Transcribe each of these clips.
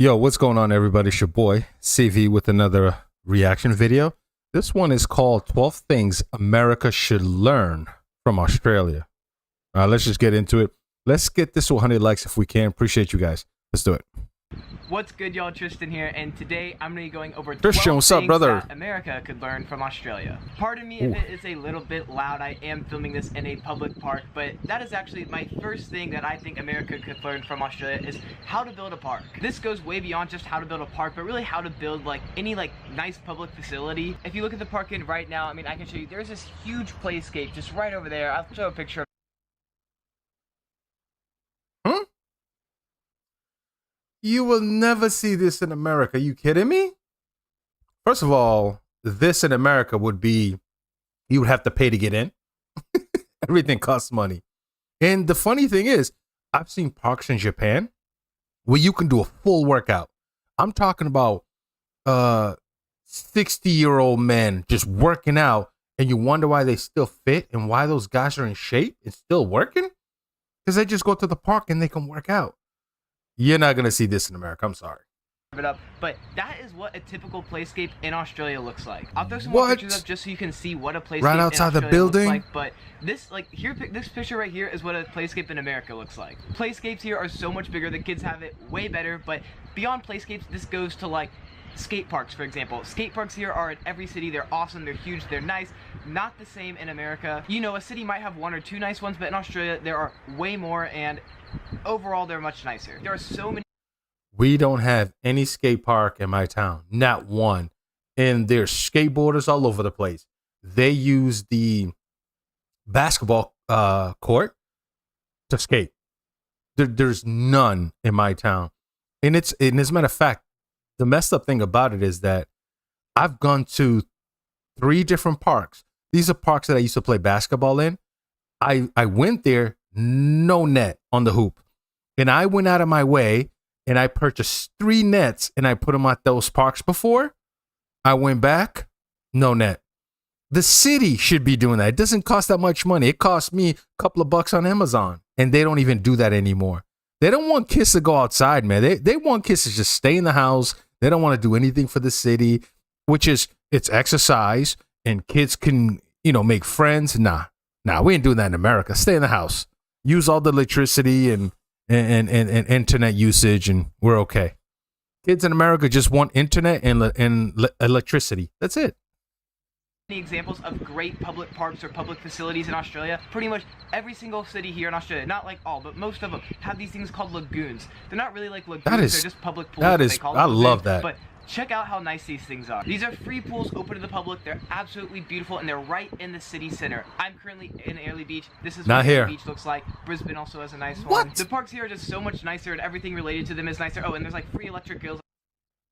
Yo, what's going on, everybody? It's your boy, CV, with another reaction video. This one is called 12 Things America Should Learn from Australia. All right, let's just get into it. Let's get this to 100 likes if we can. Appreciate you guys. Let's do it. What's good, y'all? Tristan here, and today I'm going to be going over 12 Christian, what's up, things brother? that America could learn from Australia. Pardon me if it is a little bit loud. I am filming this in a public park, but that is actually my first thing that I think America could learn from Australia is how to build a park. This goes way beyond just how to build a park, but really how to build any nice public facility. If you look at the park in right now, I mean, I can show you, there's this huge playscape just right over there. I'll show a picture of You will never see this in America. You kidding me? First of all, this in America would be, you would have to pay to get in. Everything costs money. And the funny thing is, I've seen parks in Japan where you can do a full workout. I'm talking about 60-year-old men just working out, and you wonder why they still fit and why those guys are in shape and still working? Because they just go to the park and they can work out. You're not going to see this in America. I'm sorry. it up, but that is what a typical playscape in Australia looks like. I'll throw some more pictures up just so you can see what a playscape right outside in the Australia building looks like. But this, this picture right here is what a playscape in America looks like. Playscapes here are so much bigger. The kids have it way better. But beyond playscapes, this goes to skate parks, for example. Skate parks here are in every city. They're awesome, they're huge, they're nice. Not the same in America. You know, a city might have one or two nice ones, but in Australia there are way more, and overall they're much nicer. There are so many. We don't have any skate park in my town, not one. And there's skateboarders all over the place. They use the basketball court to skate. There's none in my town. And as a matter of fact, the messed up thing about it is that I've gone to 3 different parks. These are parks that I used to play basketball in. I went there, no net on the hoop. And I went out of my way and I purchased 3 nets and I put them at those parks before. I went back, no net. The city should be doing that. It doesn't cost that much money. It cost me a couple of bucks on Amazon, and they don't even do that anymore. They don't want kids to go outside, man. They want kids to just stay in the house. They don't want to do anything for the city, which is, it's exercise and kids can, make friends. Nah, we ain't doing that in America. Stay in the house. Use all the electricity and internet usage, and we're okay. Kids in America just want internet and electricity. That's it. Examples of great public parks or public facilities in Australia. Pretty much every single city here in Australia, not like all, but most of them have these things called lagoons. They're not really like lagoons, they're just public pools. I love that. But check out how nice these things are. These are free pools open to the public. They're absolutely beautiful, and they're right in the city center. I'm currently in Airlie Beach. This is what the beach looks like. Brisbane also has a nice one. The parks here are just so much nicer, and everything related to them is nicer. Oh, and there's free electric grills.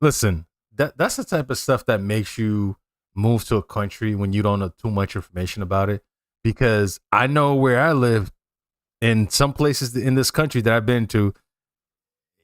Listen, that's the type of stuff that makes you move to a country when you don't know too much information about it. Because I know where I live, in some places in this country that I've been to,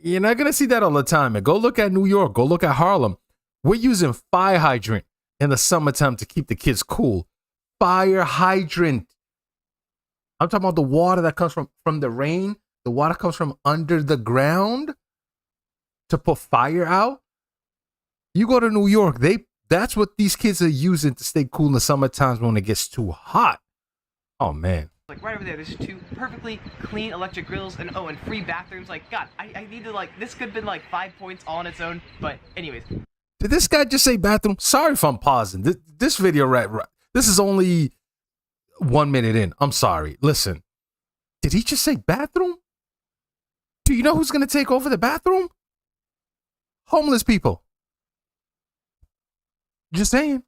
you're not going to see that all the time. And go look at New York. Go look at Harlem. We're using fire hydrant in the summertime to keep the kids cool. Fire hydrant. I'm talking about the water that comes from the rain. The water comes from under the ground to put fire out. You go to New York, that's what these kids are using to stay cool in the summer times when it gets too hot. Oh, man. Right over there, there's 2 perfectly clean electric grills, and and free bathrooms. God, I need to, this could have been 5 points all on its own, but anyways. Did this guy just say bathroom? Sorry if I'm pausing. This video, right, this is only 1 minute in. I'm sorry. Listen, did he just say bathroom? Do you know who's going to take over the bathroom? Homeless people. Just saying.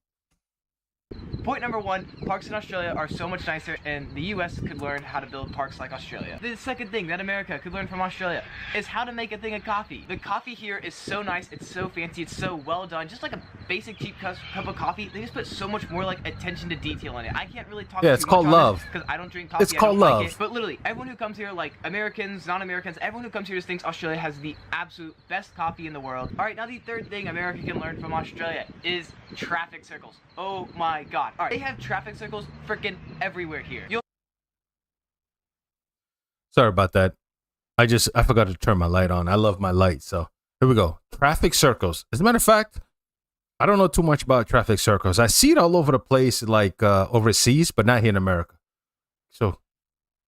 Point number 1, parks in Australia are so much nicer, and the US could learn how to build parks like Australia. The second thing that America could learn from Australia is how to make a thing of coffee. The coffee here is so nice, it's so fancy, it's so well done. Just like a basic cheap cup of coffee, they just put so much more attention to detail in it. I can't really talk too much called love. Because I don't drink coffee. It's called love. Like it. But literally, everyone who comes here, Americans, non-Americans, everyone who comes here just thinks Australia has the absolute best coffee in the world. Alright, now the third thing America can learn from Australia is traffic circles. Oh my god. Alright, they have traffic circles freaking everywhere here. Sorry about that. I forgot to turn my light on. I love my light, so Here we go. Traffic circles. As a matter of fact, I don't know too much about traffic circles. I see it all over the place, like overseas, but not here in America. So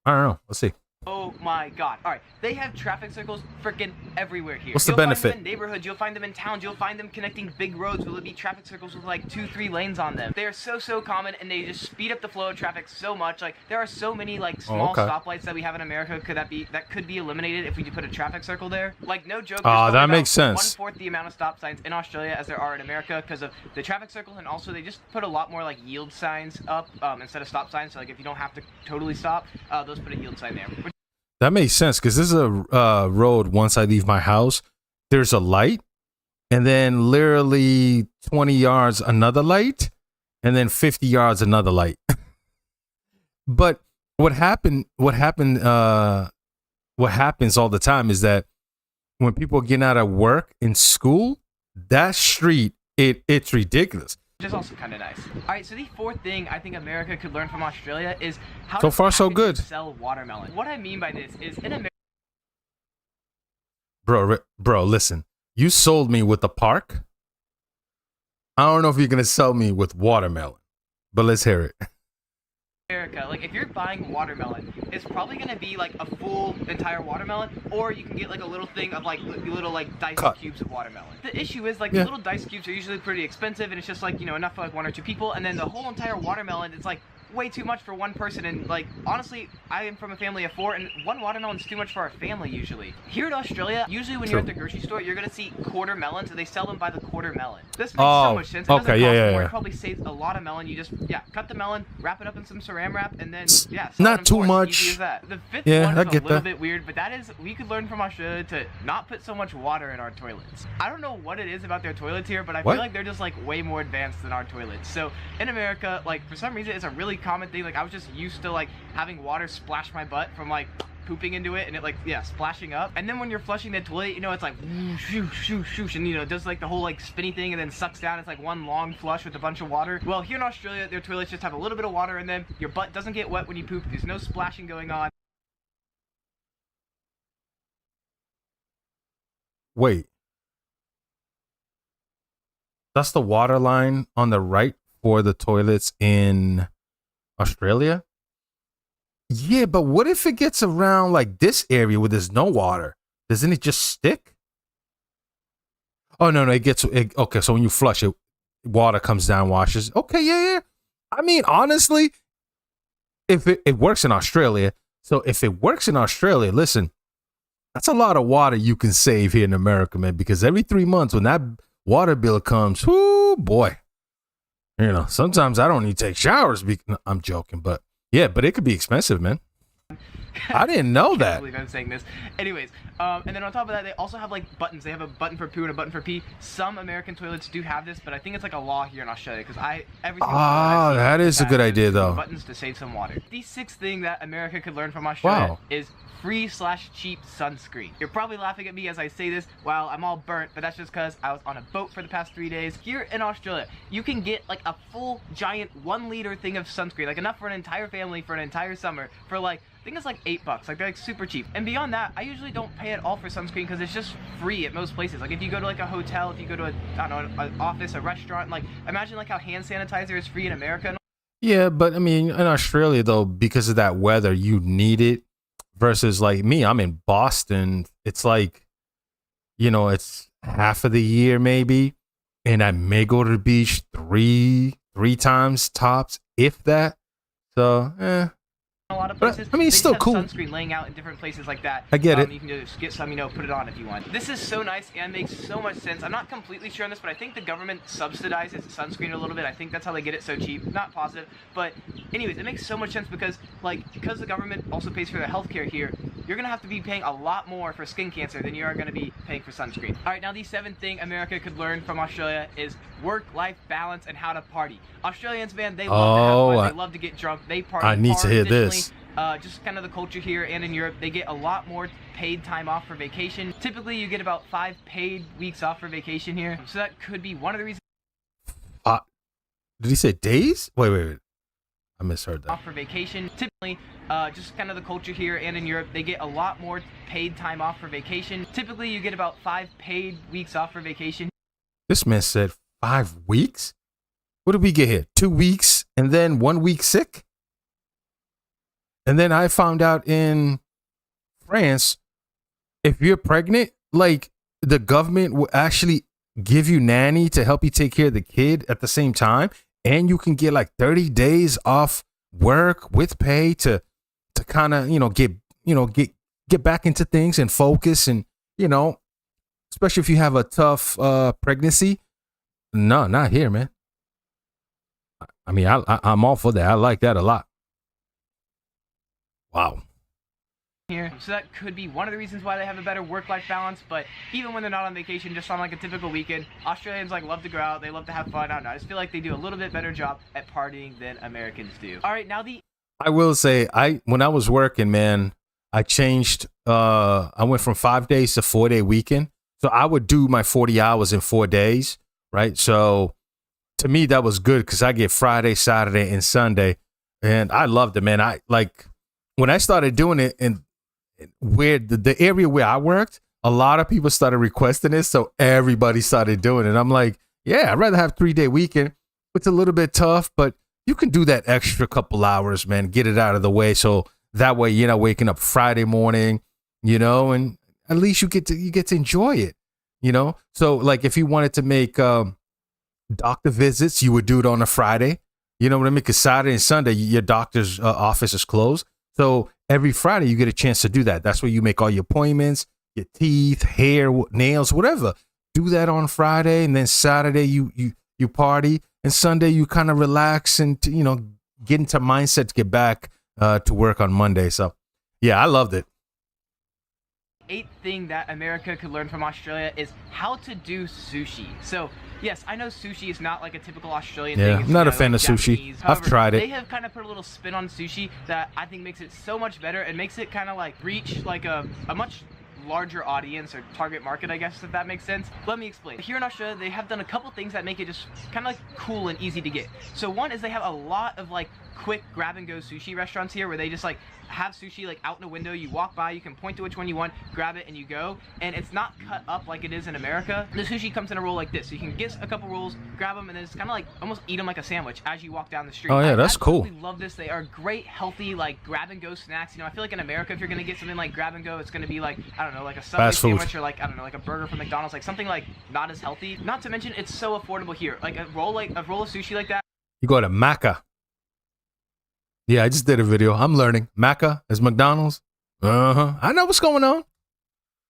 I don't know. Let's see. Oh my god. Alright, they have traffic circles freaking everywhere here. What's the You'll benefit? find them in neighborhoods, you'll find them in towns, you'll find them connecting big roads. Will it be traffic circles with like 2-3 lanes on them? They are so common, and they just speed up the flow of traffic so much. Like, there are so many like small stoplights that we have in America that could be eliminated if we put a traffic circle there. Like, no joke. That makes sense. 1/4 the amount of stop signs in Australia as there are in America because of the traffic circles, and also they just put a lot more like yield signs up instead of stop signs. So like if you don't have to totally stop, those put a yield sign there. That makes sense because this is a road. Once I leave my house, there's a light, and then literally 20 yards another light, and then 50 yards another light. But what happens all the time is that when people are getting out of work and school, that street it's ridiculous. Which is also kind of nice. All right, so the fourth thing I think America could learn from Australia is how so far so good. Sell watermelon. What I mean by this is in America. Bro, listen. You sold me with the park. I don't know if you're gonna sell me with watermelon, but let's hear it. America, like if you're buying watermelon, it's probably gonna be like a full entire watermelon, or you can get like a little thing of like little like diced cubes of watermelon. The issue is like the little diced cubes are usually pretty expensive, and it's just like, you know, enough for like 1 or 2 people, and then the whole entire watermelon, it's like way too much for one person. And like honestly, I am from a family of 4, and 1 watermelon is too much for our family usually. Here in Australia, usually when you're at the grocery store, you're gonna see quarter melons, and they sell them by the quarter melon. This makes so much sense. It doesn't cost more. It probably saves a lot of melon. You just cut the melon, wrap it up in some saran wrap, and then not too much. Easy as that. The fifth one is a little bit weird, but that is, we could learn from Australia to not put so much water in our toilets. I don't know what it is about their toilets here, but I feel like they're just like way more advanced than our toilets. So in America, like for some reason, it's a really common thing. Like I was just used to like having water splash my butt from like pooping into it, and it like splashing up, and then when you're flushing the toilet, you know, it's like shoosh shoosh shoosh, and you know, it does like the whole like spinny thing and then sucks down. It's like one long flush with a bunch of water. Well, here in Australia, their toilets just have a little bit of water, and then your butt doesn't get wet when you poop. There's no splashing going on. Wait, that's the water line on the right for the toilets in Australia? Yeah, but what if it gets around like this area where there's no water? Doesn't it just stick? Oh, no, okay, so when you flush it, water comes down, washes. Okay, yeah. I mean, honestly, if it works in Australia, so if it works in Australia, listen, that's a lot of water you can save here in America, man, because every 3 months when that water bill comes, whoo, boy. You know, sometimes I don't need to take showers. I'm joking, but yeah, but it could be expensive, man. I didn't know that. I can't believe I'm saying this. Anyways, and then on top of that, they also have like buttons. They have a button for poo and a button for pee. Some American toilets do have this, but I think it's like a law here in Australia because that is a good idea though. Buttons to save some water. The sixth thing that America could learn from Australia is free/cheap sunscreen. You're probably laughing at me as I say this while I'm all burnt, but that's just because I was on a boat for the past 3 days. Here in Australia, you can get like a full giant 1-liter thing of sunscreen, like enough for an entire family for an entire summer for like, I think it's like $8. Like they're like super cheap. And beyond that, I usually don't pay at all for sunscreen because it's just free at most places. Like if you go to like a hotel, if you go to an office, a restaurant, like imagine like how hand sanitizer is free in America. Yeah, but I mean in Australia though, because of that weather, you need it. Versus like me, I'm in Boston. It's like, you know, it's half of the year maybe, and I may go to the beach three times tops, if that. So, A lot of places, I mean, it's still cool. Sunscreen laying out in different places like that. I get it. You can just get some, you know, put it on if you want. This is so nice and makes so much sense. I'm not completely sure on this, but I think the government subsidizes sunscreen a little bit. I think that's how they get it so cheap. Not positive, but anyways, it makes so much sense because the government also pays for the healthcare here. You're gonna have to be paying a lot more for skin cancer than you are gonna be paying for sunscreen. All right, now the seventh thing America could learn from Australia is work-life balance and how to party. Australians, man, they love to have fun. They love to get drunk. They party. I need to hear this. Just kind of the culture here and in Europe, they get a lot more paid time off for vacation. Typically, you get about 5 paid weeks off for vacation here. So that could be one of the reasons. Did he say days? Wait. I misheard that. Off for vacation. Typically, just kind of the culture here and in Europe, they get a lot more paid time off for vacation. Typically, you get about 5 paid weeks off for vacation. This man said 5 weeks? What did we get here? 2 weeks and then 1 week sick? And then I found out in France, if you're pregnant, like the government will actually give you nanny to help you take care of the kid at the same time. And you can get like 30 days off work with pay to kind of, get back into things and focus. And, especially if you have a tough pregnancy. No, not here, man. I mean, I'm all for that. I like that a lot. Wow. Here, so that could be one of the reasons why they have a better work-life balance. But even when they're not on vacation, just on like a typical weekend, Australians like love to go out, they love to have fun. I don't know, I just feel like they do a little bit better job at partying than Americans do. All right, now I will say, when I was working, man, I changed. I went from 5 days to 4-day weekend, so I would do my 40 hours in 4 days, right? So to me, that was good because I get Friday, Saturday, and Sunday, and I loved it, man. I like when I started doing it and where the area where I worked, a lot of people started requesting it, so everybody started doing it. I'm like, yeah, I'd rather have 3-day weekend. It's a little bit tough, but you can do that extra couple hours, man. Get it out of the way, so that way you're not waking up Friday morning, and at least you get to enjoy it, So like if you wanted to make doctor visits, you would do it on a Friday. You know what I mean? Because Saturday and Sunday your doctor's office is closed. So every Friday you get a chance to do that. That's where you make all your appointments, your teeth, hair, nails, whatever. Do that on Friday, and then Saturday you party, and Sunday you kind of relax and get into mindset to get back to work on Monday. So yeah, I loved it. 8th thing that America could learn from Australia is how to do sushi. So yes, I know sushi is not like a typical Australian thing. I'm not a fan of sushi. I've tried it. They have kind of put a little spin on sushi that I think makes it so much better and makes it kind of like reach like a much larger audience or target market, I guess, if that makes sense. Let me explain. Here in Australia, they have done a couple things that make it just kind of like cool and easy to get. So one is they have a lot of like quick grab and go sushi restaurants here where they just like have sushi like out in a window. You walk by, you can point to which one you want, grab it, and you go. And it's not cut up like it is in America. The sushi comes in a roll like this. So you can get a couple rolls, grab them, and then it's kind of like almost eat them like a sandwich as you walk down the street. Oh yeah, that's cool. I love this. They are great, healthy, like grab and go snacks. I feel like in America, if you're gonna get something like grab and go, it's gonna be like, I don't know, like a Subway sandwich or like, I don't know, like a burger from McDonald's, like something like not as healthy. Not to mention, it's so affordable here. Like a roll of sushi like that. You go to Macca. Yeah, I just did a video. I'm learning. Macca is McDonald's. I know what's going on.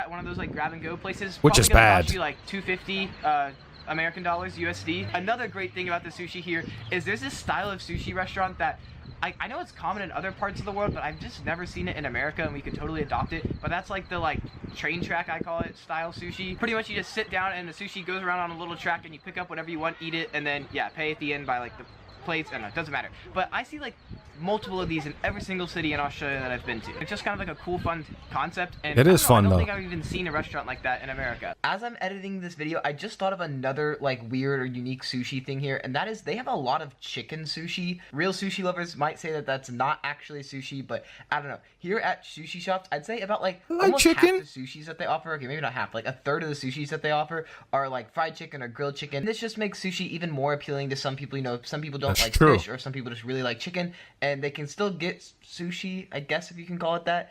At one of those like grab and go places, which is bad. Cost you like $250 American dollars USD. Another great thing about the sushi here is there's this style of sushi restaurant that I know it's common in other parts of the world, but I've just never seen it in America, and we could totally adopt it. But that's like the like train track, I call it, style sushi. Pretty much you just sit down and the sushi goes around on a little track and you pick up whatever you want, eat it, and then yeah, pay at the end by like the plates. I don't know, it doesn't matter. But I see like multiple of these in every single city in Australia that I've been to. It's just kind of like a cool, fun concept. And it is fun, though. I don't think I've even seen a restaurant like that in America. As I'm editing this video, I just thought of another like weird or unique sushi thing here, and that is they have a lot of chicken sushi. Real sushi lovers might say that that's not actually sushi, but I don't know. Here at sushi shops, I'd say about like almost chicken? half the sushis that they offer, okay, maybe not half, like a third of the sushis that they offer are like fried chicken or grilled chicken. This just makes sushi even more appealing to some people. Some people don't like fish, or some people just really like chicken, and they can still get sushi, I guess if you can call it that,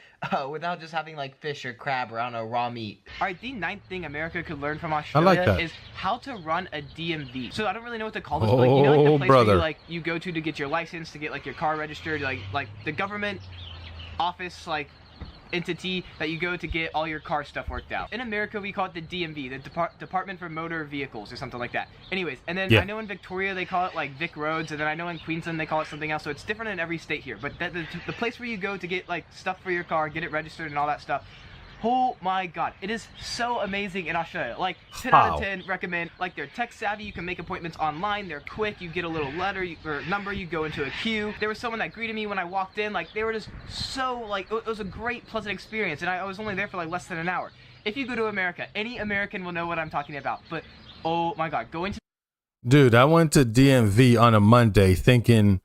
without just having like fish or crab or I don't know, raw meat. All right, the 9th thing America could learn from Australia is how to run a DMV. So I don't really know what to call this, but like, you know, like the place where you like you go to get your license, to get like your car registered, like the government office like entity that you go to get all your car stuff worked out. In America, we call it the DMV, the Department for Motor Vehicles or something like that. Anyways, and then I know in Victoria they call it like Vic Roads, and then I know in Queensland they call it something else, so it's different in every state here. But the place where you go to get like stuff for your car, get it registered and all that stuff, oh my god, it is so amazing in Australia. Like 10 out of 10 recommend. Like they're tech savvy, you can make appointments online, they're quick, you get a little letter or number, you go into a queue. There was someone that greeted me when I walked in, like they were just so like, it was a great pleasant experience, and I was only there for like less than an hour. If you go to America, any American will know what I'm talking about, but oh my god, going to... Dude, I went to DMV on a Monday thinking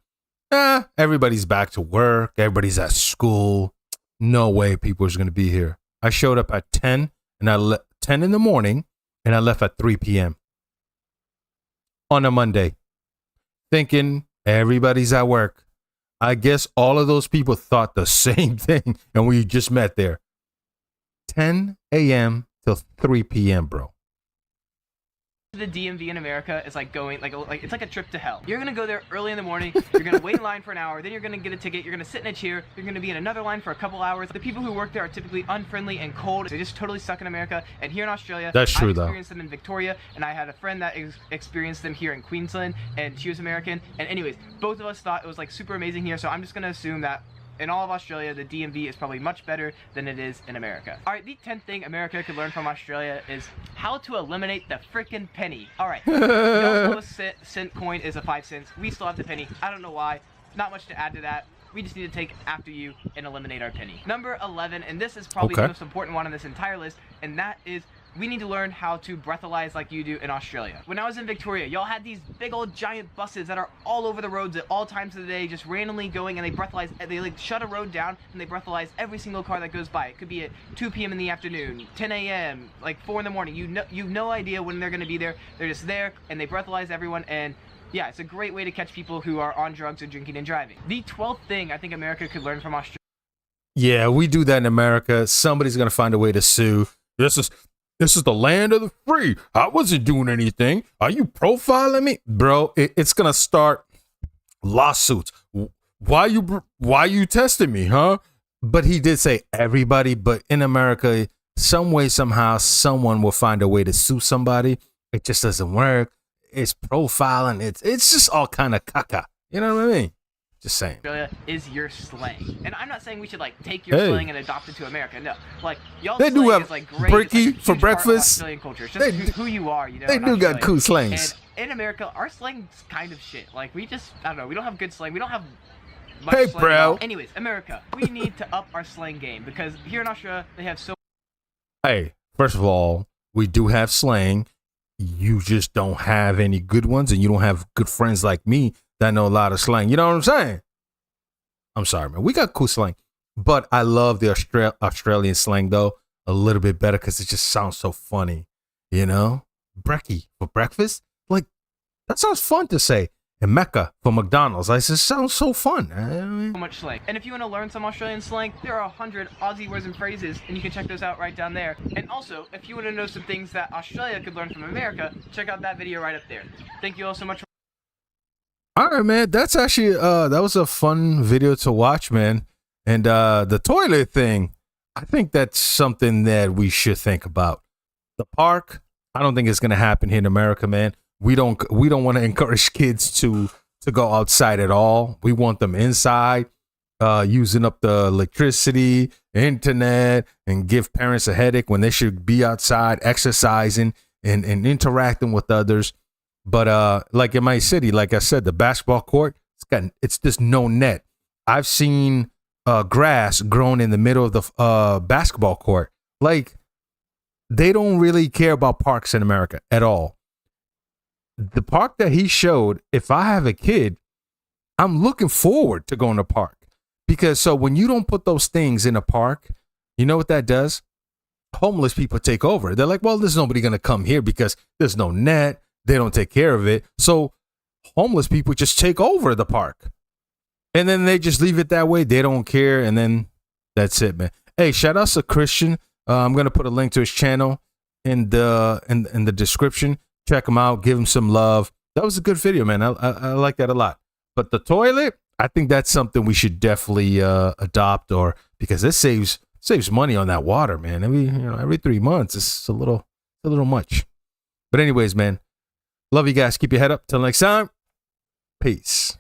Everybody's back to work. Everybody's at school. No way people is going to be here. I showed up at 10 and 10 in the morning and I left at 3 p.m. on a Monday thinking everybody's at work. I guess all of those people thought the same thing and we just met there. 10 a.m. till 3 p.m., bro. The DMV in America is like going like it's like a trip to hell. You're gonna go there early in the morning, you're gonna wait in line for an hour, then you're gonna get a ticket, you're gonna sit in a chair, you're gonna be in another line for a couple hours. The people who work there are typically unfriendly and cold. They just totally suck in America. And here in Australia, that's true, I experienced them in Victoria, and I had a friend that experienced them here in Queensland, and she was American. And anyways, both of us thought it was like super amazing here, so I'm just gonna assume that in all of Australia, the DMV is probably much better than it is in America. Alright, the 10th thing America could learn from Australia is how to eliminate the frickin' penny. Alright, y'all know a cent coin is a 5 cents. We still have the penny. I don't know why. Not much to add to that. We just need to take after you and eliminate our penny. Number 11, and this is probably the most important one on this entire list, and that is we need to learn how to breathalyze like you do in Australia. When I was in Victoria, y'all had these big old giant buses that are all over the roads at all times of the day, just randomly going, and they breathalyze, they like shut a road down and they breathalyze every single car that goes by. It could be at 2 p.m. in the afternoon, 10 a.m., like 4 in the morning. You've no idea when they're gonna be there. They're just there and they breathalyze everyone, and yeah, it's a great way to catch people who are on drugs or drinking and driving. The 12th thing I think America could learn from Australia. Yeah, we do that in America. Somebody's gonna find a way to sue. This is the land of the free. I wasn't doing anything. Are you profiling me? Bro, it's going to start lawsuits. Why you testing me, huh? But he did say everybody, but in America, some way, somehow, someone will find a way to sue somebody. It just doesn't work. It's profiling. It's just all kind of caca. You know what I mean? Just saying. Australia is your slang, and I'm not saying we should like take your slang and adopt it to America. No, like y'all. They do have is, like, great. brekkie like for breakfast. Australian culture. It's just who you are, you know. They do got cool slangs. And in America, our slang's kind of shit. Like I don't know. We don't have good slang. We don't have much hey, slang bro. Anyways, America, we need to up our slang game because here in Australia they have so. Hey, first of all, we do have slang. You just don't have any good ones, and you don't have good friends like me that know a lot of slang. You know what I'm saying? I'm sorry, man. We got cool slang, but I love the Australian slang though a little bit better because it just sounds so funny. You know, brekkie for breakfast, like that sounds fun to say. And Mecca for McDonald's, I just sounds so fun. So much slang. And if you want to learn some Australian slang, there are 100 Aussie words and phrases, and you can check those out right down there. And also, if you want to know some things that Australia could learn from America, check out that video right up there. Thank you all so much. All right, man. That's actually that was a fun video to watch, man. And the toilet thing, I think that's something that we should think about. The park, I don't think it's gonna happen here in America, man. We don't want to encourage kids to go outside at all. We want them inside, using up the electricity, internet, and give parents a headache when they should be outside exercising and interacting with others. But like in my city, like I said, the basketball court, it's just no net. I've seen grass grown in the middle of the basketball court. Like they don't really care about parks in America at all. The park that he showed, if I have a kid, I'm looking forward to going to park because so when you don't put those things in a park, you know what that does? Homeless people take over. They're like, well, there's nobody going to come here because there's no net. They don't take care of it. So homeless people just take over the park and then they just leave it that way. They don't care. And then that's it, man. Hey, shout out to Christian. I'm going to put a link to his channel in the description. Check him out. Give him some love. That was a good video, man. I like that a lot. But the toilet, I think that's something we should definitely adopt, or because it saves money on that water, man. Every 3 months, it's a little much. But anyways, man, love you guys. Keep your head up. Till next time. Peace.